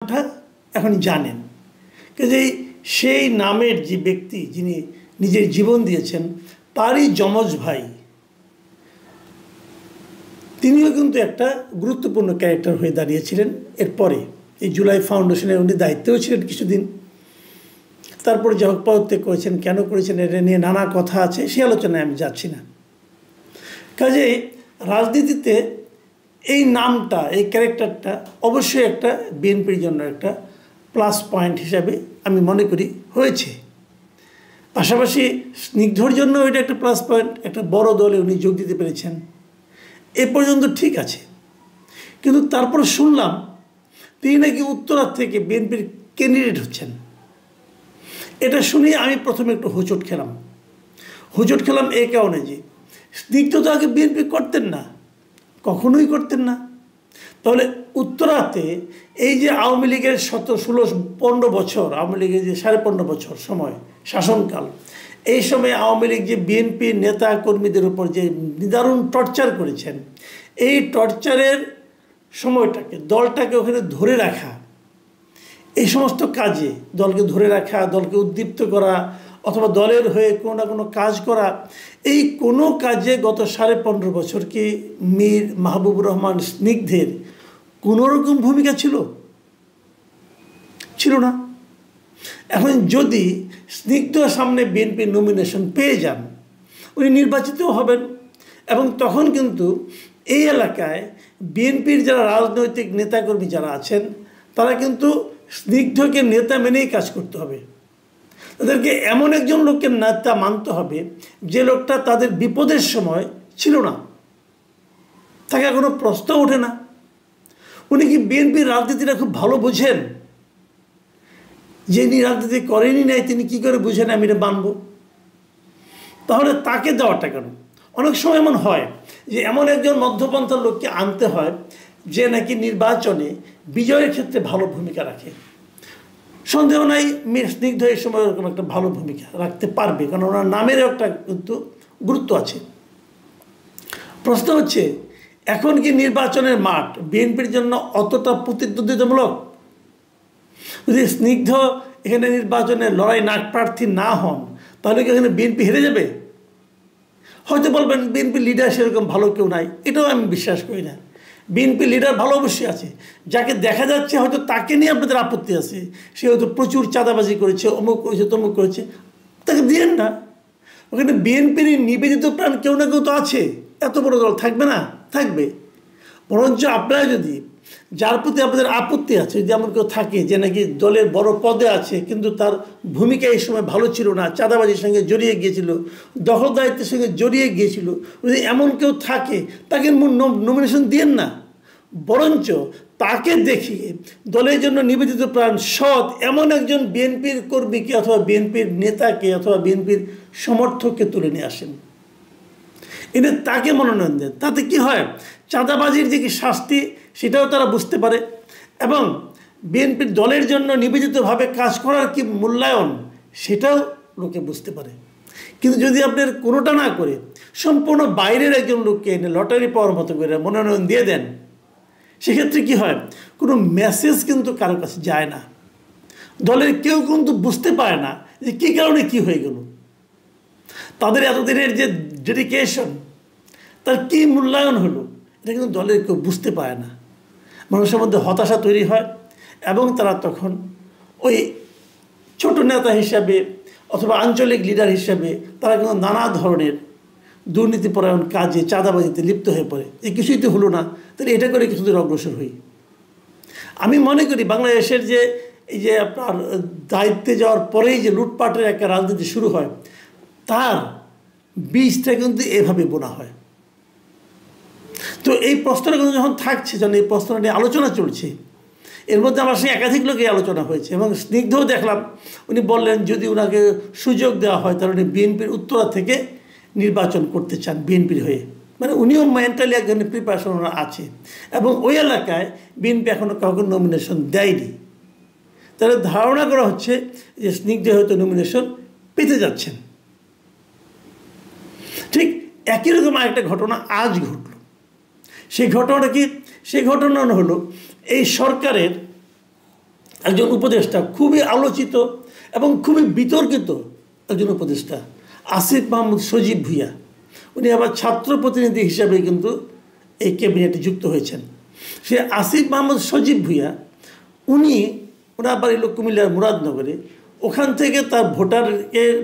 নামটা এখন জানেন, কাজেই সেই নামের যে ব্যক্তি যিনি নিজের জীবন দিয়েছেন তারই যমজ ভাই তিনিও কিন্তু একটা গুরুত্বপূর্ণ ক্যারেক্টার হয়ে দাঁড়িয়েছিলেন। এরপরে এই জুলাই ফাউন্ডেশনের উনি দায়িত্বেও ছিলেন কিছুদিন, তারপরে যা হোক পদত্যাগ করেছেন। কেন করেছেন এটা নিয়ে নানা কথা আছে, সে আলোচনায় আমি যাচ্ছি না। কাজেই রাজনীতিতে এই নামটা, এই ক্যারেক্টারটা অবশ্যই একটা বিএনপির জন্য একটা প্লাস পয়েন্ট হিসাবে আমি মনে করি হয়েছে। পাশাপাশি স্নিগ্ধর জন্য এটা একটা প্লাস পয়েন্ট, একটা বড় দলে উনি যোগ দিতে পেরেছেন, এ পর্যন্ত ঠিক আছে। কিন্তু তারপর শুনলাম তিনি নাকি উত্তরার থেকে বিএনপির ক্যান্ডিডেট হচ্ছেন। এটা শুনে আমি প্রথমে একটু হোঁচট খেলাম এই কারণে যে স্নিগ্ধ তো আগে বিএনপি করতেন না, কখনোই করতেন না। তাহলে উত্তরাতে এই যে আওয়ামী লীগের 15 বছর, আওয়ামী লীগের যে 15.5 বছর সময় শাসনকাল, এই সময় আওয়ামী লীগ যে বিএনপি নেতা কর্মীদের উপর যে নিদারুণ টর্চার করেছেন, এই টর্চারের সময়টাকে, দলটাকে ওখানে ধরে রাখা, এই সমস্ত কাজে দলকে ধরে রাখা, দলকে উদ্দীপ্ত করা অথবা দলের হয়ে কোনো না কোনো কাজ করা, এই কোনো কাজে গত 15.5 বছর কি মীর মাহবুবুর রহমান স্নিগ্ধের কোনোরকম ভূমিকা ছিল না। এখন যদি স্নিগ্ধ সামনে বিএনপির নমিনেশন পেয়ে যান, উনি নির্বাচিতও হবেন, এবং তখন কিন্তু এই এলাকায় বিএনপির যারা রাজনৈতিক নেতাকর্মী যারা আছেন তারা কিন্তু স্নিগ্ধকে নেতা মেনেই কাজ করতে হবে। তাদেরকে এমন একজন লোককে নেতা মানতে হবে যে লোকটা তাদের বিপদের সময় ছিল না, তাকে এখনো প্রশ্ন ওঠে না। উনি কি বিএনপির রাজনীতিটা খুব ভালো বোঝেন? যিনি রাজনীতি করেনি নাই তিনি কি করে বুঝেন আমি এটা মানব? তাহলে তাকে দেওয়াটা কেন? অনেক সময় এমন হয় যে এমন একজন মধ্যপন্থার লোককে আনতে হয় যে নাকি নির্বাচনে বিজয়ের ক্ষেত্রে ভালো ভূমিকা রাখে। সন্দেহ নাই মীর স্নিগ্ধ এই সময় ওরকম একটা ভালো ভূমিকা রাখতে পারবে, কারণ ওনার নামেরও একটা কিন্তু গুরুত্ব আছে। প্রশ্ন হচ্ছে, এখন কি নির্বাচনের মাঠ বিএনপির জন্য অতটা প্রতিদ্বন্দ্বিতামূলক? যদি স্নিগ্ধ এখানে নির্বাচনে লড়াই প্রার্থী না হন তাহলে কি এখানে বিএনপি হেরে যাবে? হয়তো বলবেন বিএনপি লিডার সেরকম ভালো কেউ নাই, এটাও আমি বিশ্বাস করি না। বিএনপি লিডার ভালো অবশ্যই আছে, যাকে দেখা যাচ্ছে হয়তো তাকে নিয়ে আপনাদের আপত্তি আছে, সে হয়তো প্রচুর চাঁদাবাজি করেছে, অমুক করেছে, তমুক করেছে, তাকে দিয়েন না। ওখানে বিএনপির নিবেদিত প্রাণ কেউ না কেউ তো আছে, এত বড় দল থাকবে না? থাকবে। বরঞ্চ আপনারা যদি, যার প্রতি আপনাদের আপত্তি আছে, যদি এমন কেউ থাকে যে নাকি দলের বড় পদে আছে কিন্তু তার ভূমিকা এই সময় ভালো ছিল না, চাঁদাবাজির সঙ্গে জড়িয়ে গিয়েছিল, দখলদারিত্বের সঙ্গে জড়িয়ে গিয়েছিল, যদি এমন কেউ থাকে তাকে নমিনেশন দিয়েন না। বরঞ্চ তাকে দেখিয়ে দলের জন্য নিবেদিত প্রাণ সৎ এমন একজন বিএনপির কর্মীকে অথবা বিএনপির নেতাকে অথবা বিএনপির সমর্থককে তুলে নিয়ে আসেন, এনে তাকে মনোনয়ন দেন। তাতে কি হয়, চাঁদাবাজির যে কি শাস্তি সেটাও তারা বুঝতে পারে, এবং বিএনপির দলের জন্য নিবেদিতভাবে কাজ করার কি মূল্যায়ন সেটাও লোকে বুঝতে পারে। কিন্তু যদি আপনার কোনোটা না করে সম্পূর্ণ বাইরের একজন লোককে এনে লটারি পাওয়ার মতো করে মনোনয়ন দিয়ে দেন, সেক্ষেত্রে কি হয়, কোনো মেসেজ কিন্তু কারো কাছে যায় না। দলের কেউ কিন্তু বুঝতে পারে না যে কী কারণে কি হয়ে গেল। তাদের এতদিনের যে ডেডিকেশন, তার কী মূল্যায়ন হলো, এটা কিন্তু দলের কেউ বুঝতে পারে না। মানুষের মধ্যে হতাশা তৈরি হয়, এবং তারা তখন ওই ছোট নেতা হিসাবে অথবা আঞ্চলিক লিডার হিসাবে তারা কিন্তু নানা ধরনের দুর্নীতিপরায়ণ কাজে, চাঁদাবাজিতে লিপ্ত হয়ে পড়ে। এই কিছুই তো হলো না, তাহলে এটা করে কিছুদিন অগ্রসর হই। আমি মনে করি বাংলাদেশের যে এই যে আপনার দায়িত্বে যাওয়ার পরেই যে লুটপাটের একটা রাজনীতি শুরু হয়, তার বীজটা কিন্তু এভাবে বোনা হয়। তো এই প্রশ্নটা কিন্তু যখন থাকছে, যখন এই প্রশ্নটা নিয়ে আলোচনা চলছে, এর মধ্যে আমার সঙ্গে একাধিক লোকে আলোচনা হয়েছে, এবং স্নিগ্ধও দেখলাম উনি বললেন যদি ওনাকে সুযোগ দেওয়া হয় তাহলে উনি বিএনপির উত্তরা থেকে নির্বাচন করতে চান বিএনপির হয়ে। মানে উনিও মেন্টালি এক ধরনের প্রিপারেশন আছে, এবং ওই এলাকায় বিএনপি এখনও কাউকে নমিনেশন দেয়নি। তাহলে ধারণা করা হচ্ছে যে স্নিগ্ধ হয়তো নমিনেশন পেতে যাচ্ছেন। ঠিক একই রকম আরেকটা ঘটনা আজ ঘটল। সেই ঘটনাটা কি? সেই ঘটনা হলো এই সরকারের একজন উপদেষ্টা, খুবই আলোচিত এবং খুবই বিতর্কিত একজন উপদেষ্টা, আসিফ মাহমুদ সজীব ভুঁইয়া। উনি আবার ছাত্র প্রতিনিধি হিসাবে কিন্তু এই ক্যাবিনেটে যুক্ত হয়েছেন। সে আসিফ মাহমুদ সজীব ভুঁইয়া ওনার বাড়ি হলো কুমিল্লার মুরাদনগরে। ওখান থেকে তার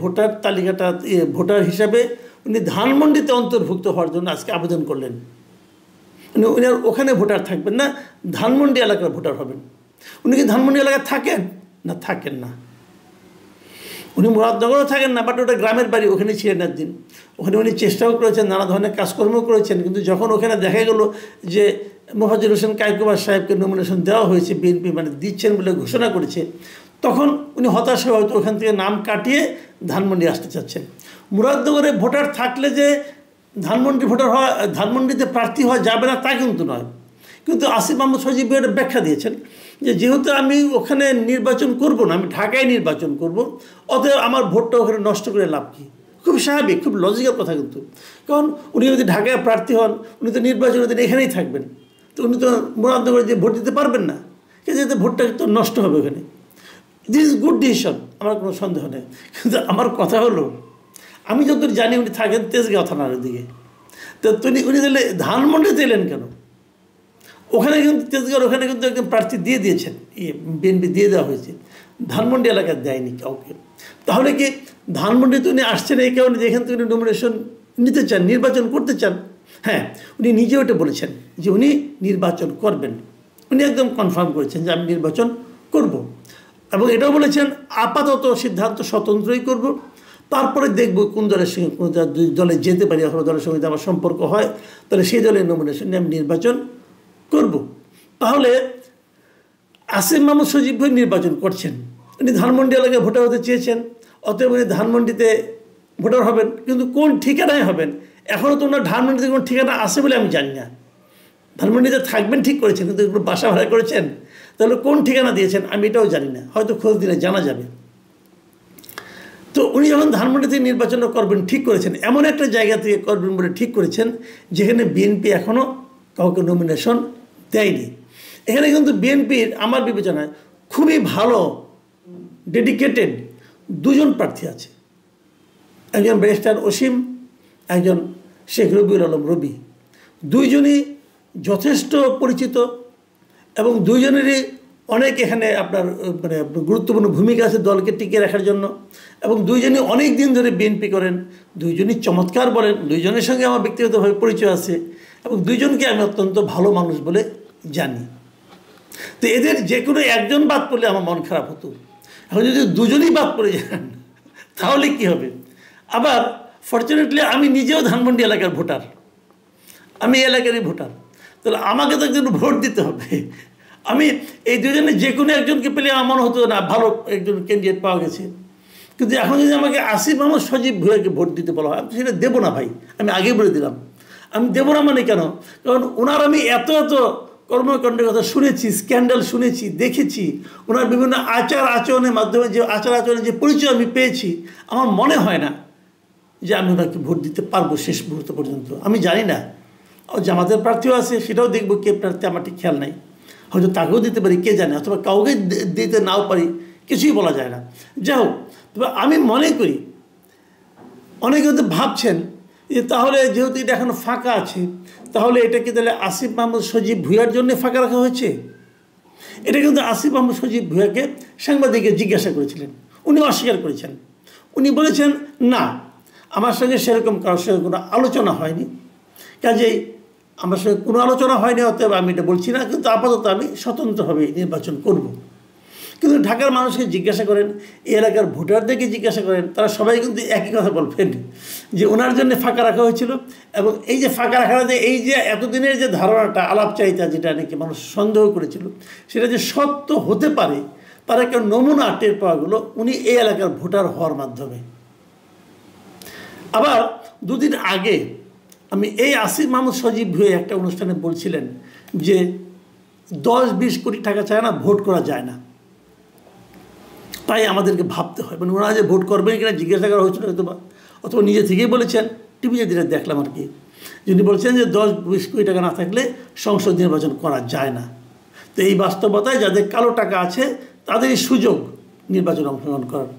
ভোটার তালিকাটা ভোটার হিসাবে উনি ধানমন্ডিতে অন্তর্ভুক্ত হওয়ার জন্য আজকে আবেদন করলেন। উনি আর ওখানে ভোটার থাকবেন না, ধানমন্ডি এলাকার ভোটার হবেন। উনি কি ধানমন্ডি এলাকায় থাকেন না? থাকেন না। উনি মুরাদনগরও থাকেন না, বাট ওটা গ্রামের বাড়ি, ওখানে ছিলেন একদিন। ওখানে উনি চেষ্টাও করেছেন, নানা ধরনের কাজকর্ম করেছেন, কিন্তু যখন ওখানে দেখা গেল যে মোফাজ্জল হোসেন কায়কোবাদ সাহেবকে নমিনেশন দেওয়া হয়েছে, বিএনপি মানে দিচ্ছেন বলে ঘোষণা করেছে, তখন উনি হতাশ হয়ে হয়তো ওখান থেকে নাম কাটিয়ে ধানমন্ডি আসতে চাচ্ছেন। মুরাদনগরে ভোটার থাকলে যে ধানমন্ডিতে প্রার্থী হওয়া যাবে না তা কিন্তু নয়। কিন্তু আসিফ মাহমুদ সজীব ভুঁইয়া ব্যাখ্যা দিয়েছেন যে যেহেতু আমি ওখানে নির্বাচন করব না, আমি ঢাকায় নির্বাচন করব, অতএব আমার ভোটটা ওখানে নষ্ট করে লাভ কী। খুব স্বাভাবিক, খুব লজিক্যাল কথা কিন্তু। কারণ উনি যদি ঢাকায় প্রার্থী হন, উনি তো নির্বাচনের দিন এখানেই থাকবেন, তো উনি তো মুরাদনগরে যে ভোট দিতে পারবেন না, কিন্তু ভোটটা তো নষ্ট হবে ওখানে। দিস ইজ গুড ডিসিশন, আমার কোনো সন্দেহ নেই। কিন্তু আমার কথা হলো, আমি যতদূর জানি উনি থাকেন তেজগাঁও থানার দিকে, তো উনি তাহলে ধানমন্ডিতে এলেন কেন? ওখানে কিন্তু তেজগাঁওর ওখানে কিন্তু একজন প্রার্থী দিয়ে দিয়েছেন, বিএনপি দিয়ে দেওয়া হয়েছে, ধানমন্ডি এলাকায় দেয়নি কাউকে। তাহলে কি ধানমন্ডিতে উনি আসছেন এই কারণে যে এখান থেকে উনি নমিনেশন নিতে চান, নির্বাচন করতে চান? হ্যাঁ, উনি নিজেও এটা বলেছেন যে উনি নির্বাচন করবেন। উনি একদম কনফার্ম করেছেন যে আমি নির্বাচন করব, এবং এটাও বলেছেন আপাতত সিদ্ধান্ত স্বতন্ত্রই করব, তারপরে দেখব কোন দলের সঙ্গে কোন দলে যেতে পারি, অথবা দলের সঙ্গে আমার সম্পর্ক হয়, তাহলে সেই দলের নমিনেশন নিয়ে আমি নির্বাচন করব। তাহলে আসিফ মাহমুদ সজীব ভুঁইয়া নির্বাচন করছেন, উনি ধানমন্ডি এলাকায় ভোটার হতে চেয়েছেন, অতএব উনি ধানমন্ডিতে ভোটার হবেন। কিন্তু কোন ঠিকানায় হবেন এখনও তো ওনার ধানমন্ডিতে কোনো ঠিকানা আছে বলে আমি জানি না। ধানমন্ডিতে থাকবেন ঠিক করেছেন, কিন্তু একটু বাসা ভাড়া করেছেন, তাহলে কোন ঠিকানা দিয়েছেন আমি এটাও জানি না, হয়তো খোঁজ দিলে জানা যাবে। তো উনি যখন ধানমন্ডি থেকে নির্বাচন করবেন ঠিক করেছেন, এমন একটা জায়গা থেকে করবেন বলে ঠিক করেছেন যেখানে বিএনপি এখনও কাউকে নমিনেশন দেয়নি। এখানে কিন্তু বিএনপির আমার বিবেচনায় খুবই ভালো ডেডিকেটেড দুজন প্রার্থী আছে, একজন ব্যারিস্টার অসীম, একজন শেখ রবিউল আলম রবি। দুইজনই যথেষ্ট পরিচিত এবং দুইজনেরই অনেক এখানে আপনার মানে গুরুত্বপূর্ণ ভূমিকা আছে দলকে টিকিয়ে রাখার জন্য, এবং দুইজনই অনেক দিন ধরে বিএনপি করেন, দুইজনই চমৎকার বলেন, দুইজনের সঙ্গে আমার ব্যক্তিগতভাবে পরিচয় আছে, এবং দুইজনকে আমি অত্যন্ত ভালো মানুষ বলে জানি। তো এদের যে কোনো একজন বাদ পড়লে আমার মন খারাপ হতো। এখন যদি দুজনই বাদ পড়ে যান তাহলে কি হবে? আবার ফর্চুনেটলি আমি নিজেও ধানমন্ডি এলাকার ভোটার, আমি এলাকারই ভোটার, তাহলে আমাকে তো একজন ভোট দিতে হবে। আমি এই দুজনে যে কোনো একজনকে পেলে আমার মনে হতো না ভালো একজন ক্যান্ডিডেট পাওয়া গেছে। কিন্তু এখন যদি আমাকে আসিফ মাহমুদ সজীব ভুঁইয়াকে ভোট দিতে বলা হয়, সেটা দেবো না ভাই, আমি আগেই বলে দিলাম। আমি দেবো না মানে কেন? কারণ ওনার আমি এত কর্মকাণ্ডের কথা শুনেছি, স্ক্যান্ডাল শুনেছি, দেখেছি, ওনার বিভিন্ন আচার আচরণের মাধ্যমে যে আচার আচরণের যে পরিচয় আমি পেয়েছি, আমার মনে হয় না যে আমি ওনাকে ভোট দিতে পারবো শেষ মুহূর্ত পর্যন্ত। আমি জানি না, জামাতের প্রার্থীও আছে, সেটাও দেখবো কে প্রার্থী, আমার ঠিক খেয়াল নাই, হয়তো তাকেও দিতে পারি, কে জানে, অথবা কাউকে দিতে নাও পারি, কিছুই বলা যায় না। যাই হোক, তবে আমি মনে করি অনেকে হয়তো ভাবছেন যে তাহলে যেহেতু এটা এখনো ফাঁকা আছে, তাহলে এটা কি তাহলে আসিফ মাহমুদ সজীব ভুঁইয়ার জন্য ফাঁকা রাখা হয়েছে? এটা কিন্তু আসিফ মাহমুদ সজীব ভুঁইয়াকে সাংবাদিককে জিজ্ঞাসা করেছিলেন, উনি অস্বীকার করেছেন। উনি বলেছেন না, আমার সঙ্গে সেরকম কারোর সঙ্গে কোনো আলোচনা হয়নি, কাজেই আমার সঙ্গে কোনো আলোচনা হয়নি, অতএব আমি এটা বলছি না, কিন্তু আপাতত আমি স্বতন্ত্রভাবে নির্বাচন করব। কিন্তু ঢাকার মানুষকে জিজ্ঞাসা করেন, এই এলাকার ভোটারদেরকে জিজ্ঞাসা করেন, তারা সবাই কিন্তু একই কথা বলবেন যে ওনার জন্য ফাঁকা রাখা হয়েছিল। এবং এই যে ফাঁকা রাখাটা, এই যে এতদিনের যে ধারণাটা, আলাপচারিতা, যেটা নাকি মানুষ সন্দেহ করেছিল, সেটা যে সত্য হতে পারে তার একটা নমুনা টের পাওয়া গেল উনি এই এলাকার ভোটার হওয়ার মাধ্যমে। আবার দুদিন আগে আমি এই আসিফ মাহমুদ সজীব ভুঁইয়া একটা অনুষ্ঠানে বলছিলেন যে 10-20 কোটি টাকা চায় না ভোট করা যায় না, তাই আমাদেরকে ভাবতে হয়। মানে ওনারা যে ভোট করবেন কিনা জিজ্ঞাসা করা হয়েছিল হয়তো, অথবা নিজে থেকেই বলেছেন, টিভিতে যেটা দেখলাম আর কি, যিনি বলছেন যে 10-20 কোটি টাকা না থাকলে সংসদ নির্বাচন করা যায় না। তো এই বাস্তবতায় যাদের কালো টাকা আছে তাদেরই সুযোগ নির্বাচনে অংশগ্রহণ করার।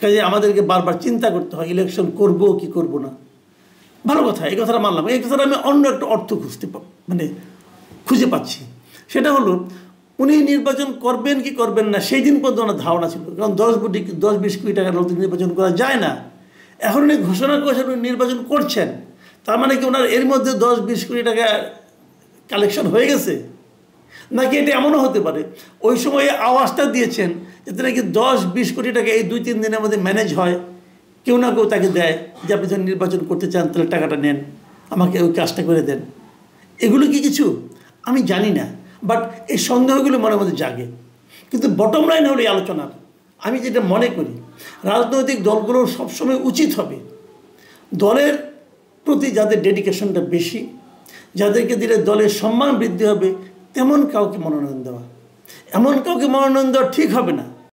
কাজে আমাদেরকে বারবার চিন্তা করতে হয় ইলেকশন করব কি করব না। ভালো কথা, এই কথাটা মানলাম। এই কথাটা আমি অন্য একটা অর্থ খুঁজে পাচ্ছি। সেটা হলো উনি নির্বাচন করবেন কি করবেন না সেই দিন পর্যন্ত ওনার ধারণা ছিল, কারণ 10-20 কোটি টাকা নতুন নির্বাচন করা যায় না। এখন উনি ঘোষণা করেছেন উনি নির্বাচন করছেন, তার মানে কি ওনার এর মধ্যে 10-20 কোটি টাকা কালেকশন হয়ে গেছে? নাকি এটা এমনও হতে পারে ওই সময়ে আওয়াজটা দিয়েছেন যাতে নাকি 10-20 কোটি টাকা এই 2-3 দিনের মধ্যে ম্যানেজ হয়, কেউ না কেউ তাকে দেয় যে আপনি যখন নির্বাচন করতে চান তাহলে টাকাটা নেন, আমাকে ওই কাজটা করে দেন। এগুলো কি কিছু আমি জানি না, বাট এই সন্দেহগুলো মনের মধ্যে জাগে। কিন্তু বটম লাইন হলো এই আলোচনার, আমি যেটা মনে করি রাজনৈতিক দলগুলোর সবসময় উচিত হবে দলের প্রতি যাদের ডেডিকেশনটা বেশি, যাদেরকে দিলে দলের সম্মান বৃদ্ধি হবে তেমন কাউকে মনোনয়ন দেওয়া। এমন কাউকে মনোনয়ন দেওয়া ঠিক হবে না